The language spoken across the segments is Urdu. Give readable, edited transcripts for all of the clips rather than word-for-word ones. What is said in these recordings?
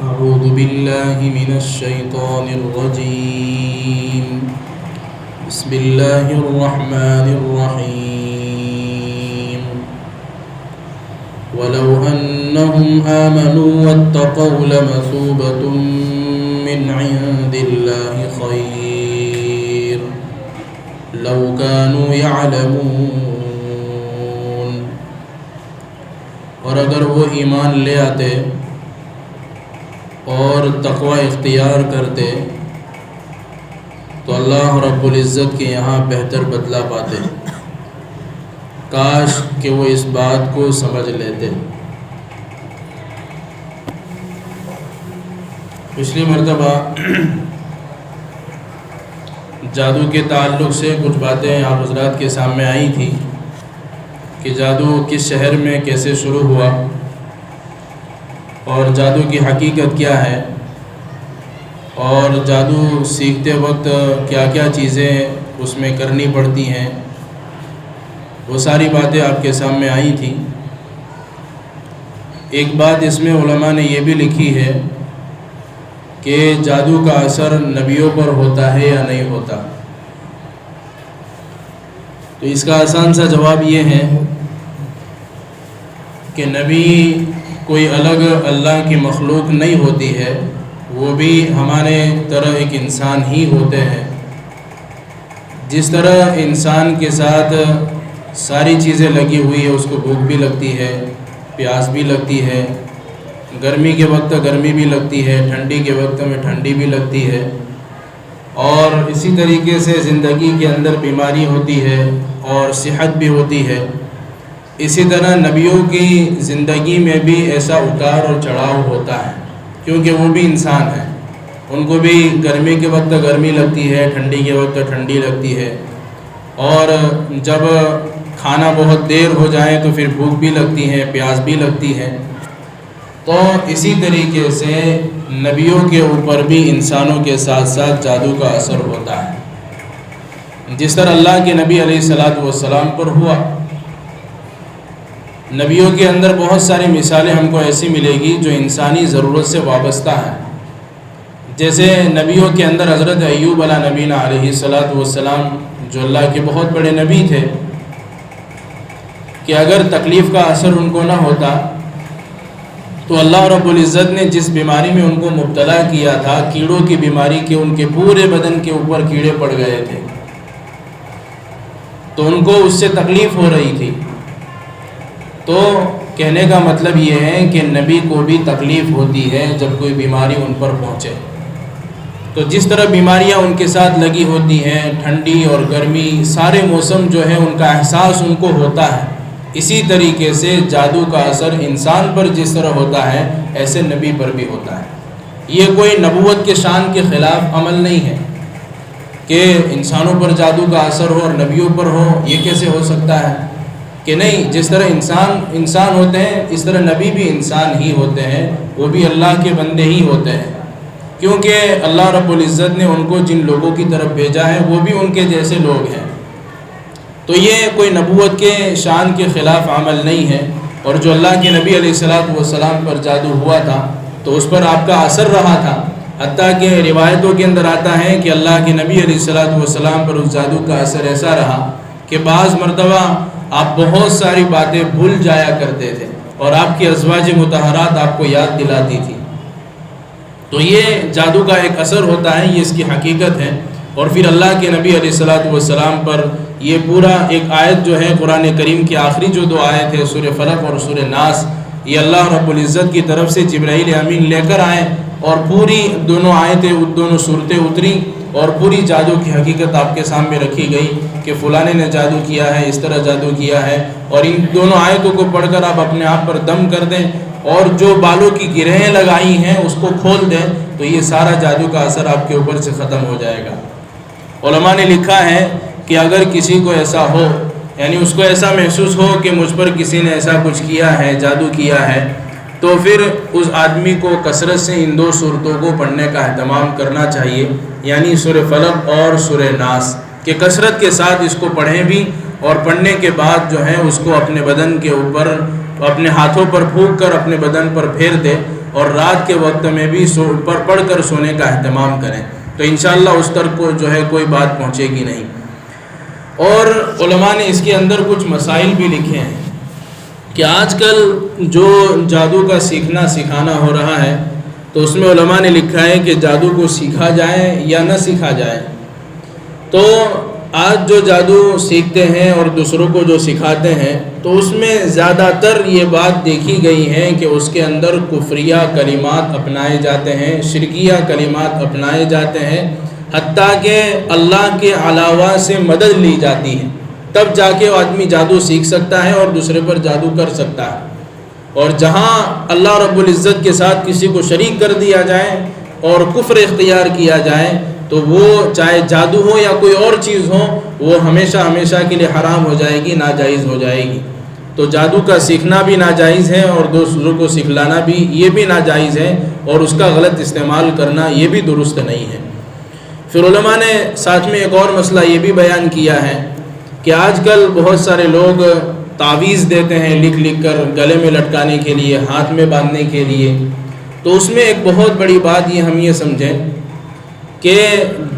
أعوذ بالله من الشيطان الرجيم بسم الله الرحمن الرحيم ولو أنهم آمنوا واتقوا لمثوبة من عند الله خير لو كانوا يعلمون۔ اور اگر وہ ایمان لے آتے اور تقوی اختیار کرتے تو اللہ رب العزت کے یہاں بہتر بدلہ پاتے۔ کاش کہ وہ اس بات کو سمجھ لیتے۔ پچھلی مرتبہ جادو کے تعلق سے کچھ باتیں آپ حضرات کے سامنے آئی تھی کہ جادو کس شہر میں کیسے شروع ہوا اور جادو کی حقیقت کیا ہے، اور جادو سیکھتے وقت کیا کیا چیزیں اس میں کرنی پڑتی ہیں، وہ ساری باتیں آپ کے سامنے آئی تھیں۔ ایک بات اس میں علماء نے یہ بھی لکھی ہے کہ جادو کا اثر نبیوں پر ہوتا ہے یا نہیں ہوتا۔ تو اس کا آسان سا جواب یہ ہے کہ نبی کوئی الگ اللہ کی مخلوق نہیں ہوتی ہے، وہ بھی ہمارے طرح ایک انسان ہی ہوتے ہیں۔ جس طرح انسان کے ساتھ ساری چیزیں لگی ہوئی ہے، اس کو بھوک بھی لگتی ہے، پیاس بھی لگتی ہے، گرمی کے وقت گرمی بھی لگتی ہے، ٹھنڈی کے وقت میں ٹھنڈی بھی لگتی ہے، اور اسی طریقے سے زندگی کے اندر بیماری ہوتی ہے اور صحت بھی ہوتی ہے۔ اسی طرح نبیوں کی زندگی میں بھی ایسا اتار اور چڑھاؤ ہوتا ہے، کیونکہ وہ بھی انسان ہیں، ان کو بھی گرمی کے وقت گرمی لگتی ہے، ٹھنڈی کے وقت ٹھنڈی لگتی ہے، اور جب کھانا بہت دیر ہو جائے تو پھر بھوک بھی لگتی ہے، پیاس بھی لگتی ہے۔ تو اسی طریقے سے نبیوں کے اوپر بھی انسانوں کے ساتھ ساتھ جادو کا اثر ہوتا ہے، جس طرح اللہ کے نبی علیہ الصلوۃ والسلام پر ہوا۔ نبیوں کے اندر بہت ساری مثالیں ہم کو ایسی ملے گی جو انسانی ضرورت سے وابستہ ہیں۔ جیسے نبیوں کے اندر حضرت ایوب علیہ نبینا علیہ الصلوۃ والسلام جو اللہ کے بہت بڑے نبی تھے، کہ اگر تکلیف کا اثر ان کو نہ ہوتا تو اللہ رب العزت نے جس بیماری میں ان کو مبتلا کیا تھا، کیڑوں کی بیماری کے، ان کے پورے بدن کے اوپر کیڑے پڑ گئے تھے، تو ان کو اس سے تکلیف ہو رہی تھی۔ تو کہنے کا مطلب یہ ہے کہ نبی کو بھی تکلیف ہوتی ہے جب کوئی بیماری ان پر پہنچے۔ تو جس طرح بیماریاں ان کے ساتھ لگی ہوتی ہیں، ٹھنڈی اور گرمی، سارے موسم جو ہے ان کا احساس ان کو ہوتا ہے، اسی طریقے سے جادو کا اثر انسان پر جس طرح ہوتا ہے ایسے نبی پر بھی ہوتا ہے۔ یہ کوئی نبوت کے شان کے خلاف عمل نہیں ہے کہ انسانوں پر جادو کا اثر ہو اور نبیوں پر ہو، یہ کیسے ہو سکتا ہے کہ نہیں، جس طرح انسان ہوتے ہیں اس طرح نبی بھی انسان ہی ہوتے ہیں، وہ بھی اللہ کے بندے ہی ہوتے ہیں، کیونکہ اللہ رب العزت نے ان کو جن لوگوں کی طرف بھیجا ہے وہ بھی ان کے جیسے لوگ ہیں۔ تو یہ کوئی نبوت کے شان کے خلاف عمل نہیں ہے، اور جو اللہ کے نبی علیہ الصلوۃ والسلام پر جادو ہوا تھا تو اس پر آپ کا اثر رہا تھا، حتیٰ کہ روایتوں کے اندر آتا ہے کہ اللہ کے نبی علیہ الصلوۃ والسلام پر اس جادو کا اثر ایسا رہا کہ بعض مرتبہ آپ بہت ساری باتیں بھول جایا کرتے تھے اور آپ کی ازواج مطہرات آپ کو یاد دلاتی تھی۔ تو یہ جادو کا ایک اثر ہوتا ہے، یہ اس کی حقیقت ہے۔ اور پھر اللہ کے نبی علیہ الصلوۃ والسلام پر یہ پورا ایک آیت جو ہے قرآن کریم کی آخری جو دو آیت ہے سورہ فلق اور سورہ ناس، یہ اللہ رب العزت کی طرف سے جبرائیل امین لے کر آئے اور پوری دونوں آیتیں، دونوں صورتیں اتری اور پوری جادو کی حقیقت آپ کے سامنے رکھی گئی کہ فلانے نے جادو کیا ہے، اس طرح جادو کیا ہے، اور ان دونوں آیتوں کو پڑھ کر آپ اپنے آپ پر دم کر دیں اور جو بالوں کی گرہیں لگائی ہیں اس کو کھول دیں تو یہ سارا جادو کا اثر آپ کے اوپر سے ختم ہو جائے گا۔ علماء نے لکھا ہے کہ اگر کسی کو ایسا ہو، یعنی اس کو ایسا محسوس ہو کہ مجھ پر کسی نے ایسا کچھ کیا ہے، جادو کیا ہے، تو پھر اس آدمی کو کثرت سے ان دو صورتوں کو پڑھنے کا اہتمام کرنا چاہیے، یعنی سورہ فلق اور سورہ ناس، کہ کثرت کے ساتھ اس کو پڑھیں بھی، اور پڑھنے کے بعد جو ہے اس کو اپنے بدن کے اوپر اپنے ہاتھوں پر پھونک کر اپنے بدن پر پھیر دے اور رات کے وقت میں بھی پڑھ کر سونے کا اہتمام کریں، تو انشاءاللہ اس تک کو جو ہے کوئی بات پہنچے گی نہیں۔ اور علماء نے اس کے اندر کچھ مسائل بھی لکھے ہیں کہ آج کل جو جادو کا سیکھنا سکھانا ہو رہا ہے، تو اس میں علماء نے لکھا ہے کہ جادو کو سیکھا جائے یا نہ سیکھا جائے۔ تو آج جو جادو سیکھتے ہیں اور دوسروں کو جو سکھاتے ہیں، تو اس میں زیادہ تر یہ بات دیکھی گئی ہے کہ اس کے اندر کفریہ کلمات اپنائے جاتے ہیں، شرکیہ کلمات اپنائے جاتے ہیں، حتیٰ کہ اللہ کے علاوہ سے مدد لی جاتی ہے، تب جا کے وہ آدمی جادو سیکھ سکتا ہے اور دوسرے پر جادو کر سکتا ہے۔ اور جہاں اللہ رب العزت کے ساتھ کسی کو شریک کر دیا جائے اور کفر اختیار کیا جائے، تو وہ چاہے جادو ہو یا کوئی اور چیز ہو، وہ ہمیشہ ہمیشہ کے لیے حرام ہو جائے گی، ناجائز ہو جائے گی۔ تو جادو کا سیکھنا بھی ناجائز ہے اور دوسروں کو سکھلانا بھی یہ بھی ناجائز ہے، اور اس کا غلط استعمال کرنا یہ بھی درست نہیں ہے۔ پھر علماء نے ساتھ میں ایک اور مسئلہ یہ بھی بیان کیا ہے کہ آج کل بہت سارے لوگ تعویذ دیتے ہیں لکھ لکھ کر، گلے میں لٹکانے کے لیے، ہاتھ میں باندھنے کے لیے۔ تو اس میں ایک بہت بڑی بات ہم یہ سمجھیں کہ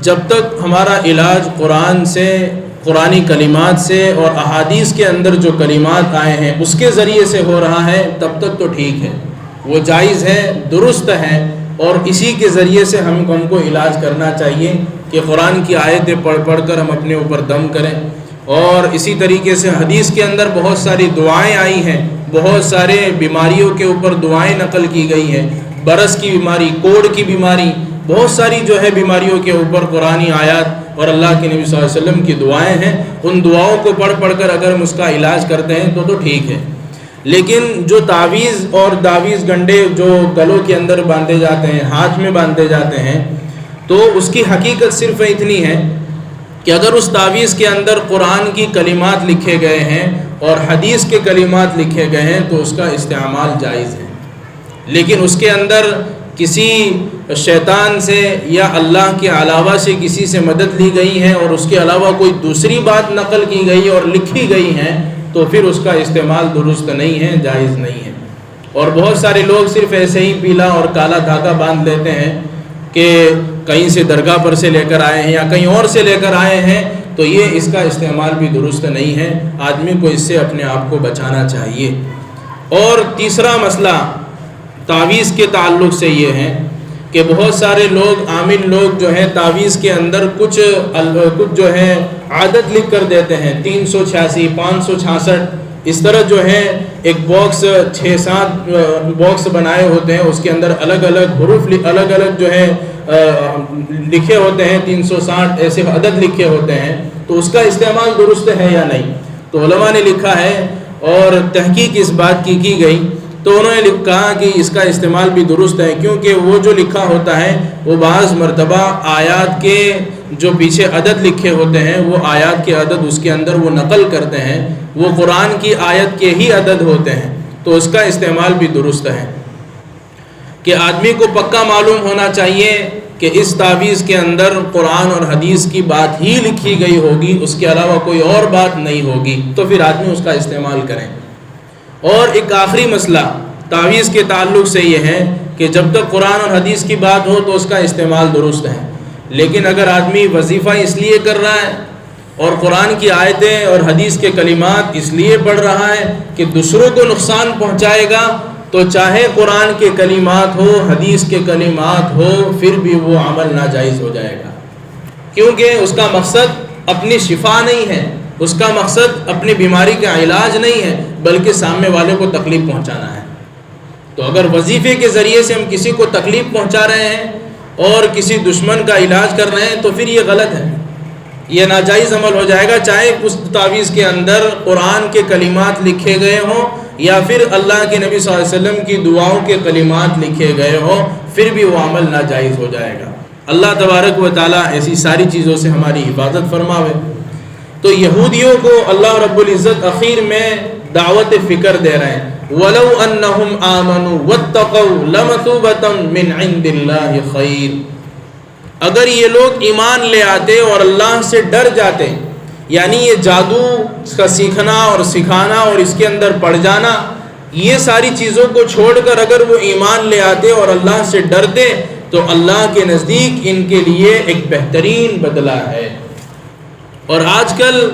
جب تک ہمارا علاج قرآن سے، قرآنی کلمات سے اور احادیث کے اندر جو کلمات آئے ہیں اس کے ذریعے سے ہو رہا ہے، تب تک تو ٹھیک ہے، وہ جائز ہے، درست ہے، اور اسی کے ذریعے سے ہم کو علاج کرنا چاہیے کہ قرآن کی آیتیں پڑھ کر ہم اپنے اوپر دم کریں۔ اور اسی طریقے سے حدیث کے اندر بہت ساری دعائیں آئی ہیں، بہت سارے بیماریوں کے اوپر دعائیں نقل کی گئی ہیں، برس کی بیماری، کوڑ کی بیماری، بہت ساری جو ہے بیماریوں کے اوپر قرآنی آیات اور اللہ کے نبی صلی اللہ علیہ وسلم کی دعائیں ہیں۔ ان دعاؤں کو پڑھ کر اگر ہم اس کا علاج کرتے ہیں تو ٹھیک ہے۔ لیکن جو تعویذ اور داویز گنڈے جو گلوں کے اندر باندھے جاتے ہیں، ہاتھ میں باندھے جاتے ہیں، تو اس کی حقیقت صرف اتنی ہے کہ اگر اس تعویذ کے اندر قرآن کی کلمات لکھے گئے ہیں اور حدیث کے کلمات لکھے گئے ہیں تو اس کا استعمال جائز ہے، لیکن اس کے اندر کسی شیطان سے یا اللہ کے علاوہ سے کسی سے مدد لی گئی ہے اور اس کے علاوہ کوئی دوسری بات نقل کی گئی اور لکھی گئی ہیں، تو پھر اس کا استعمال درست نہیں ہے، جائز نہیں ہے۔ اور بہت سارے لوگ صرف ایسے ہی پیلا اور کالا دھاگا باندھ لیتے ہیں کہ کہیں سے درگاہ پر سے لے کر آئے ہیں یا کہیں اور سے لے کر آئے ہیں، تو یہ اس کا استعمال بھی درست نہیں ہے، آدمی کو اس سے اپنے آپ کو بچانا چاہیے۔ اور تیسرا مسئلہ تعویذ کے تعلق سے یہ ہے کہ بہت سارے لوگ، عامل لوگ جو ہیں تعویذ کے اندر کچھ جو ہے عادت لکھ کر دیتے ہیں، 386 566 اس طرح جو ہے ایک باکس 6-7 باکس بنائے ہوتے ہیں، اس کے اندر الگ الگ حروف الگ الگ جو ہے لکھے ہوتے ہیں، 360 ایسے عدد لکھے ہوتے ہیں، تو اس کا استعمال درست ہے یا نہیں؟ تو علماء نے لکھا ہے اور تحقیق اس بات کی گئی، تو انہوں نے کہا کہ اس کا استعمال بھی درست ہے، کیونکہ وہ جو لکھا ہوتا ہے وہ بعض مرتبہ آیات کے جو پیچھے عدد لکھے ہوتے ہیں، وہ آیات کے عدد اس کے اندر وہ نقل کرتے ہیں، وہ قرآن کی آیت کے ہی عدد ہوتے ہیں، تو اس کا استعمال بھی درست ہے۔ کہ آدمی کو پکا معلوم ہونا چاہیے کہ اس تعویذ کے اندر قرآن اور حدیث کی بات ہی لکھی گئی ہوگی، اس کے علاوہ کوئی اور بات نہیں ہوگی، تو پھر آدمی اس کا استعمال کریں۔ اور ایک آخری مسئلہ تعویذ کے تعلق سے یہ ہے کہ جب تک قرآن اور حدیث کی بات ہو تو اس کا استعمال درست ہے، لیکن اگر آدمی وظیفہ اس لیے کر رہا ہے اور قرآن کی آیتیں اور حدیث کے کلمات اس لیے پڑھ رہا ہے کہ دوسروں کو نقصان پہنچائے گا، تو چاہے قرآن کے کلمات ہو، حدیث کے کلمات ہو، پھر بھی وہ عمل ناجائز ہو جائے گا، کیونکہ اس کا مقصد اپنی شفا نہیں ہے، اس کا مقصد اپنی بیماری کا علاج نہیں ہے، بلکہ سامنے والے کو تکلیف پہنچانا ہے۔ تو اگر وظیفے کے ذریعے سے ہم کسی کو تکلیف پہنچا رہے ہیں اور کسی دشمن کا علاج کر رہے ہیں تو پھر یہ غلط ہے، یہ ناجائز عمل ہو جائے گا، چاہے اس تعویذ کے اندر قرآن کے کلمات لکھے گئے ہوں یا پھر اللہ کے نبی صلی اللہ علیہ وسلم کی دعاؤں کے کلمات لکھے گئے ہوں، پھر بھی وہ عمل ناجائز ہو جائے گا۔ اللہ تبارک و تعالیٰ ایسی ساری چیزوں سے ہماری حفاظت فرماوے۔ تو یہودیوں کو اللہ رب العزت اخیر میں دعوت فکر دے رہے ہیں، وَلَوْ أَنَّهُمْ آمَنُوا وَاتَّقَوْا لَمَثُوبَةٌ مِّنْ عِندِ اللَّهِ خَيْرٌ، اگر یہ لوگ ایمان لے آتے اور اللہ سے ڈر جاتے، یعنی یہ جادو کا سیکھنا اور سکھانا اور اس کے اندر پڑ جانا یہ ساری چیزوں کو چھوڑ کر اگر وہ ایمان لے آتے اور اللہ سے ڈرتے تو اللہ کے نزدیک ان کے لیے ایک بہترین بدلہ ہے۔ اور آج کل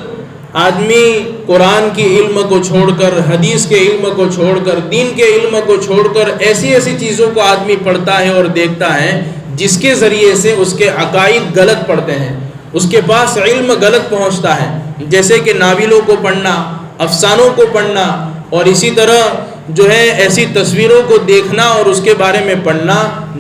آدمی قرآن کی علم کو چھوڑ کر، حدیث کے علم کو چھوڑ کر، دین کے علم کو چھوڑ کر ایسی چیزوں کو آدمی پڑھتا ہے اور دیکھتا ہے جس کے ذریعے سے اس کے عقائد غلط پڑتے ہیں، اس کے پاس علم غلط پہنچتا ہے، جیسے کہ ناولوں کو پڑھنا، افسانوں کو پڑھنا، اور اسی طرح جو ہے ایسی تصویروں کو دیکھنا اور اس کے بارے میں پڑھنا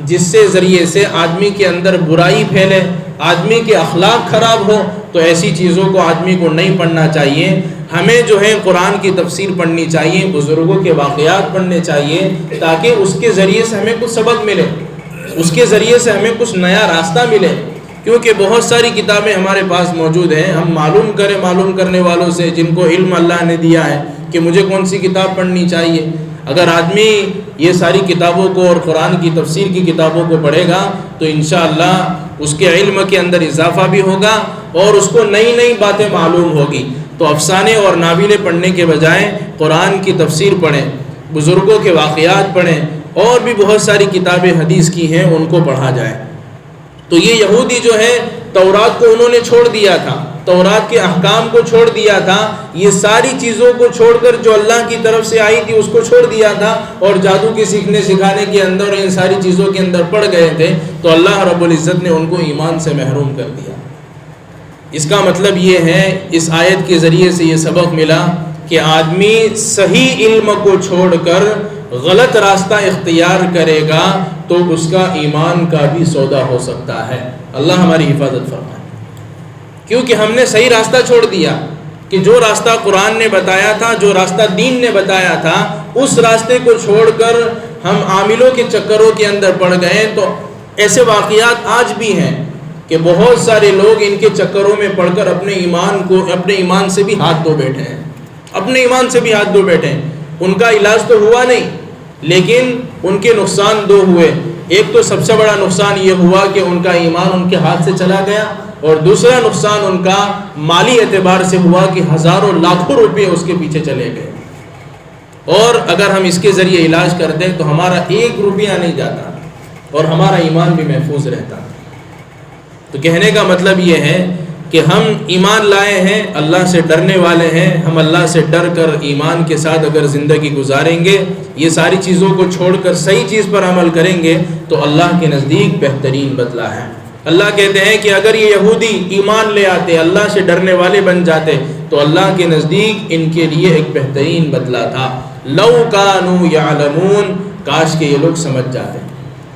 جس سے ذریعے سے آدمی کے اندر برائی پھیلے، آدمی کے اخلاق خراب ہو، تو ایسی چیزوں کو آدمی کو نہیں پڑھنا چاہیے۔ ہمیں جو ہے قرآن کی تفسیر پڑھنی چاہیے، بزرگوں کے واقعات پڑھنے چاہیے، تاکہ اس کے ذریعے سے ہمیں کچھ سبق ملے، اس کے ذریعے سے ہمیں کچھ نیا راستہ ملے، کیونکہ بہت ساری کتابیں ہمارے پاس موجود ہیں۔ ہم معلوم کرنے والوں سے جن کو علم اللہ نے دیا ہے کہ مجھے کون سی کتاب پڑھنی چاہیے۔ اگر آدمی یہ ساری کتابوں کو اور قرآن کی تفسیر کی کتابوں کو پڑھے گا تو انشاءاللہ اس کے علم کے اندر اضافہ بھی ہوگا اور اس کو نئی باتیں معلوم ہوگی۔ تو افسانے اور ناولیں پڑھنے کے بجائے قرآن کی تفسیر پڑھیں، بزرگوں کے واقعات پڑھیں، اور بھی بہت ساری کتابیں حدیث کی ہیں ان کو پڑھا جائے۔ تو یہ یہودی جو ہے تورات کو انہوں نے چھوڑ دیا تھا، تورات کے احکام کو چھوڑ دیا تھا، یہ ساری چیزوں کو چھوڑ کر جو اللہ کی طرف سے آئی تھی اس کو چھوڑ دیا تھا، اور جادو کے سیکھنے سکھانے کے اندر ان ساری چیزوں کے اندر پڑ گئے تھے، تو اللہ رب العزت نے ان کو ایمان سے محروم کر دیا۔ اس کا مطلب یہ ہے، اس آیت کے ذریعے سے یہ سبق ملا کہ آدمی صحیح علم کو چھوڑ کر غلط راستہ اختیار کرے گا تو اس کا ایمان کا بھی سودا ہو سکتا ہے۔ اللہ ہماری حفاظت فرمائے، کیونکہ ہم نے صحیح راستہ چھوڑ دیا کہ جو راستہ قرآن نے بتایا تھا، جو راستہ دین نے بتایا تھا، اس راستے کو چھوڑ کر ہم عاملوں کے چکروں کے اندر پڑ گئے۔ تو ایسے واقعات آج بھی ہیں کہ بہت سارے لوگ ان کے چکروں میں پڑ کر اپنے ایمان سے بھی ہاتھ دھو بیٹھے ہیں، اپنے ایمان سے بھی ہاتھ دھو بیٹھے ہیں۔ ان کا علاج تو ہوا نہیں، لیکن ان کے نقصان دو ہوئے۔ ایک تو سب سے بڑا نقصان یہ ہوا کہ ان کا ایمان ان کے ہاتھ سے چلا گیا، اور دوسرا نقصان ان کا مالی اعتبار سے ہوا کہ ہزاروں لاکھوں روپے اس کے پیچھے چلے گئے۔ اور اگر ہم اس کے ذریعے علاج کرتے تو ہمارا 1 روپیہ نہیں جاتا اور ہمارا ایمان بھی محفوظ رہتا۔ تو کہنے کا مطلب یہ ہے کہ ہم ایمان لائے ہیں، اللہ سے ڈرنے والے ہیں، ہم اللہ سے ڈر کر ایمان کے ساتھ اگر زندگی گزاریں گے، یہ ساری چیزوں کو چھوڑ کر صحیح چیز پر عمل کریں گے تو اللہ کے نزدیک بہترین بدلہ ہے۔ اللہ کہتے ہیں کہ اگر یہ یہودی ایمان لے آتے، اللہ سے ڈرنے والے بن جاتے تو اللہ کے نزدیک ان کے لیے ایک بہترین بدلہ تھا۔ لو کانوا یعلمون، کاش کہ یہ لوگ سمجھ جاتے،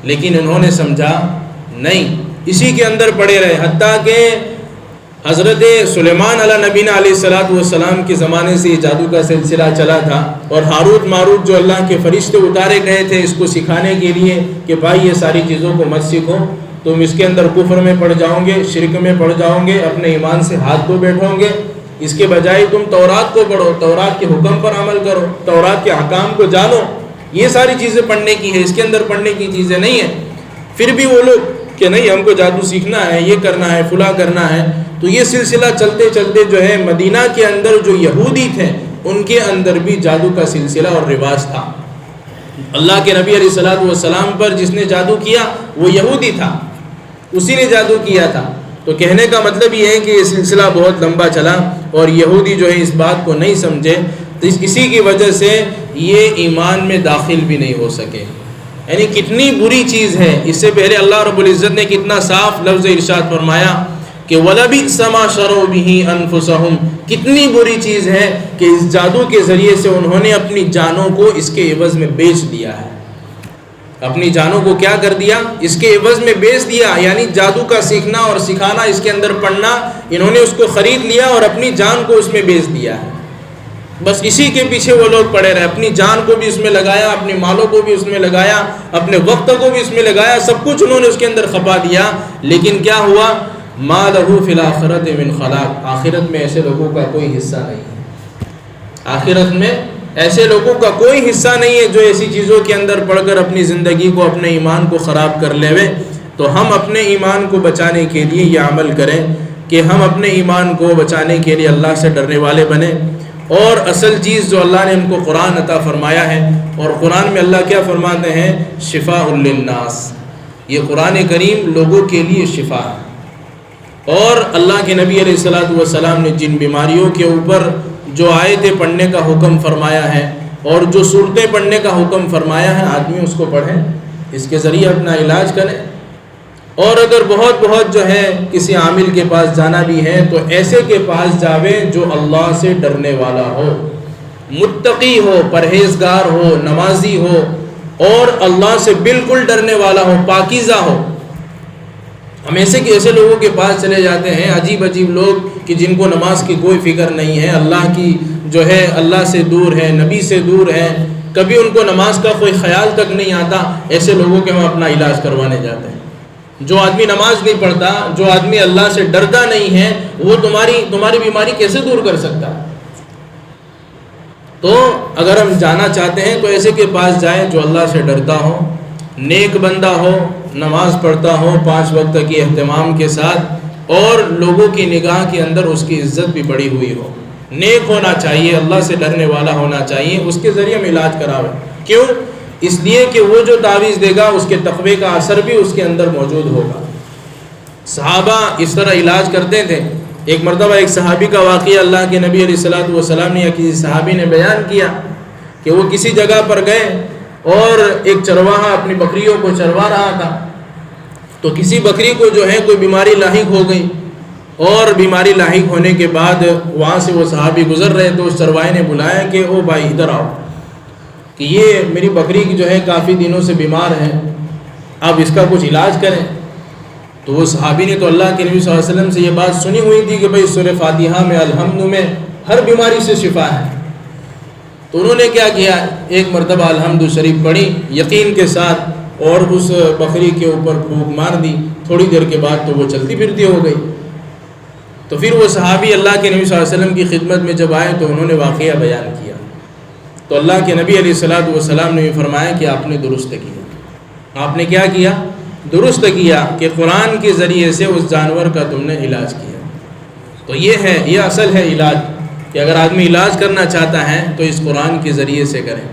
لیکن انہوں نے سمجھا نہیں، اسی کے اندر پڑے رہے، حتیٰ کہ حضرت سلیمان علیہ نبینا علیہ السلام کے زمانے سے یہ جادو کا سلسلہ چلا تھا، اور ہاروت ماروت جو اللہ کے فرشتے اتارے گئے تھے اس کو سکھانے کے لیے کہ بھائی یہ ساری چیزوں کو مت سیکھو، تم اس کے اندر کفر میں پڑ جاؤ گے، شرک میں پڑ جاؤ گے، اپنے ایمان سے ہاتھ دھو بیٹھو گے، اس کے بجائے تم تورات کو پڑھو، تورات کے حکم پر عمل کرو، تورات کے احکام کو جانو۔ یہ ساری چیزیں پڑھنے کی ہے، اس کے اندر پڑھنے کی چیزیں نہیں ہیں۔ پھر بھی وہ لوگ کہ نہیں ہم کو جادو سیکھنا ہے، یہ کرنا ہے، فلاں کرنا ہے۔ تو یہ سلسلہ چلتے چلتے جو ہے مدینہ کے اندر جو یہودی تھے ان کے اندر بھی جادو کا سلسلہ اور رواج تھا۔ اللہ کے نبی علیہ السلام پر جس نے جادو کیا وہ یہودی تھا، اسی نے جادو کیا تھا۔ تو کہنے کا مطلب یہ ہے کہ یہ سلسلہ بہت لمبا چلا اور یہودی جو ہے اس بات کو نہیں سمجھے، تو اسی کی وجہ سے یہ ایمان میں داخل بھی نہیں ہو سکے۔ یعنی کتنی بری چیز ہے، اس سے پہلے اللہ رب العزت نے کتنا صاف لفظ ارشاد فرمایا کہ وَلَبِئْسَ مَا شَرَوْا بِهِ أَنفُسَهُمْ، کتنی بری چیز ہے کہ اس جادو کے ذریعے سے انہوں نے اپنی جانوں کو اس کے عوض میں بیچ دیا ہے۔ اپنی جانوں کو کیا کر دیا؟ اس کے عوض میں بیچ دیا، یعنی جادو کا سیکھنا اور سکھانا، اس کے اندر پڑھنا، انہوں نے اس کو خرید لیا اور اپنی جان کو اس میں بیچ دیا ہے۔ بس اسی کے پیچھے وہ لوگ پڑے رہے، اپنی جان کو بھی اس میں لگایا، اپنے مالوں کو بھی اس میں لگایا، اپنے وقت کو بھی اس میں لگایا، سب کچھ انہوں نے اس کے اندر کھپا دیا۔ لیکن کیا ہوا؟ مَا لَهُ فِي الْآخِرَةِ مِنْ خَلَاقٍ، آخرت میں ایسے لوگوں کا کوئی حصہ نہیں ہے۔ آخرت میں ایسے لوگوں کا کوئی حصہ نہیں ہے جو ایسی چیزوں کے اندر پڑھ کر اپنی زندگی کو، اپنے ایمان کو خراب کر لے وے۔ تو ہم اپنے ایمان کو بچانے کے لیے یہ عمل کریں کہ ہم اپنے ایمان کو بچانے کے لیے اللہ سے ڈرنے والے بنیں، اور اصل چیز جو اللہ نے ان کو قرآن عطا فرمایا ہے، اور قرآن میں اللہ کیا فرماتے ہیں؟ شفاء للناس، یہ قرآن کریم لوگوں کے لیے شفا ہے۔ اور اللہ کے نبی علیہ السلام نے جن بیماریوں کے اوپر جو آیتیں پڑھنے کا حکم فرمایا ہے اور جو صورتیں پڑھنے کا حکم فرمایا ہے، آدمی اس کو پڑھیں، اس کے ذریعے اپنا علاج کریں۔ اور اگر بہت جو ہے کسی عامل کے پاس جانا بھی ہے تو ایسے کے پاس جاوے جو اللہ سے ڈرنے والا ہو، متقی ہو، پرہیزگار ہو، نمازی ہو، اور اللہ سے بالکل ڈرنے والا ہو، پاکیزہ ہو۔ ہم ایسے لوگوں کے پاس چلے جاتے ہیں، عجیب لوگ کہ جن کو نماز کی کوئی فکر نہیں ہے، اللہ کی جو ہے اللہ سے دور ہے، نبی سے دور ہے، کبھی ان کو نماز کا کوئی خیال تک نہیں آتا، ایسے لوگوں کے ہم اپنا علاج کروانے جاتے ہیں۔ جو آدمی نماز نہیں پڑھتا، جو آدمی اللہ سے ڈرتا نہیں ہے، وہ تمہاری بیماری کیسے دور کر سکتا ہے؟ تو اگر ہم جانا چاہتے ہیں تو ایسے کے پاس جائیں جو اللہ سے ڈرتا ہو، نیک بندہ ہو، نماز پڑھتا ہو 5 وقت کی اہتمام کے ساتھ، اور لوگوں کی نگاہ کے اندر اس کی عزت بھی بڑی ہوئی ہو، نیک ہونا چاہیے، اللہ سے ڈرنے والا ہونا چاہیے، اس کے ذریعے ہم علاج کراویں۔ کیوں؟ اس لیے کہ وہ جو تعویذ دے گا اس کے تقوی کا اثر بھی اس کے اندر موجود ہوگا۔ صحابہ اس طرح علاج کرتے تھے۔ ایک مرتبہ ایک صحابی کا واقعہ اللہ کے نبی علیہ السلام نے یا کسی صحابی نے بیان کیا کہ وہ کسی جگہ پر گئے اور ایک چرواہا اپنی بکریوں کو چروا رہا تھا، تو کسی بکری کو جو ہے کوئی بیماری لاحق ہو گئی، اور بیماری لاحق ہونے کے بعد وہاں سے وہ صحابی گزر رہے تو اس چرواہے نے بلایا کہ او بھائی ادھر آؤ، کہ یہ میری بکری جو ہے کافی دنوں سے بیمار ہے، آپ اس کا کچھ علاج کریں۔ تو وہ صحابی نے تو اللہ کے نبی صلی اللہ علیہ وسلم سے یہ بات سنی ہوئی تھی کہ بھائی سورہ فاتحہ میں الحمد میں ہر بیماری سے شفا ہے۔ تو انہوں نے کیا کیا؟ ایک مرتبہ الحمد شریف پڑھی یقین کے ساتھ، اور اس بکری کے اوپر پھونک مار دی، تھوڑی دیر کے بعد تو وہ چلتی پھرتی ہو گئی۔ تو پھر وہ صحابی اللہ کے نبی صلی اللہ علیہ وسلم کی خدمت میں جب آئے تو انہوں نے واقعہ بیان کیا، تو اللہ کے نبی علیہ السلام نے یہ فرمایا کہ آپ نے درست کیا۔ آپ نے کیا کیا؟ درست کیا کہ قرآن کے ذریعے سے اس جانور کا تم نے علاج کیا۔ تو یہ اصل ہے علاج، کہ اگر آدمی علاج کرنا چاہتا ہے تو اس قرآن کے ذریعے سے کریں۔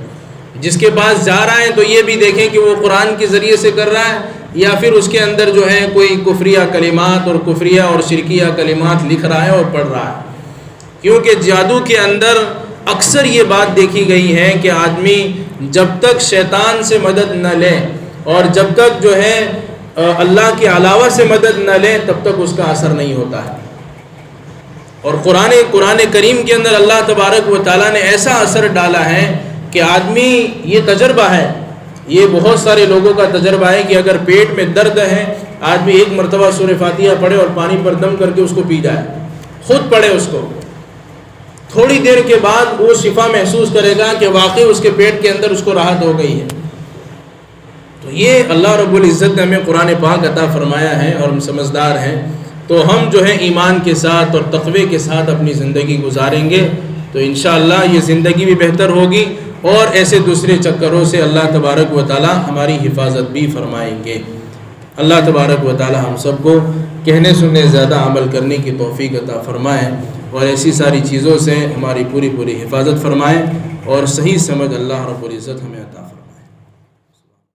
جس کے پاس جا رہا ہے تو یہ بھی دیکھیں کہ وہ قرآن کے ذریعے سے کر رہا ہے یا پھر اس کے اندر جو ہے کوئی کفریہ کلمات اور کفریہ اور شرکیہ کلمات لکھ رہا ہے اور پڑھ رہا ہے۔ کیونکہ جادو کے اندر اکثر یہ بات دیکھی گئی ہے کہ آدمی جب تک شیطان سے مدد نہ لے اور جب تک جو ہے اللہ کے علاوہ سے مدد نہ لے تب تک اس کا اثر نہیں ہوتا ہے۔ اور قرآن کریم کے اندر اللہ تبارک و تعالیٰ نے ایسا اثر ڈالا ہے کہ آدمی، یہ تجربہ ہے، یہ بہت سارے لوگوں کا تجربہ ہے کہ اگر پیٹ میں درد ہے، آدمی ایک مرتبہ سورہ فاتحہ پڑھے اور پانی پر دم کر کے اس کو پی جائے، خود پڑھے اس کو، تھوڑی دیر کے بعد وہ شفا محسوس کرے گا کہ واقعی اس کے پیٹ کے اندر اس کو راحت ہو گئی ہے۔ تو یہ اللہ رب العزت نے ہمیں قرآن پاک عطا فرمایا ہے اور ہم سمجھدار ہیں، تو ہم جو ہے ایمان کے ساتھ اور تقوی کے ساتھ اپنی زندگی گزاریں گے تو انشاءاللہ یہ زندگی بھی بہتر ہوگی، اور ایسے دوسرے چکروں سے اللہ تبارک و تعالی ہماری حفاظت بھی فرمائیں گے۔ اللہ تبارک و تعالی ہم سب کو کہنے سننے زیادہ عمل کرنے کی توفیق عطا فرمائے، اور ایسی ساری چیزوں سے ہماری پوری حفاظت فرمائے، اور صحیح سمجھ اللہ رب العزت ہمیں عطا فرمائے۔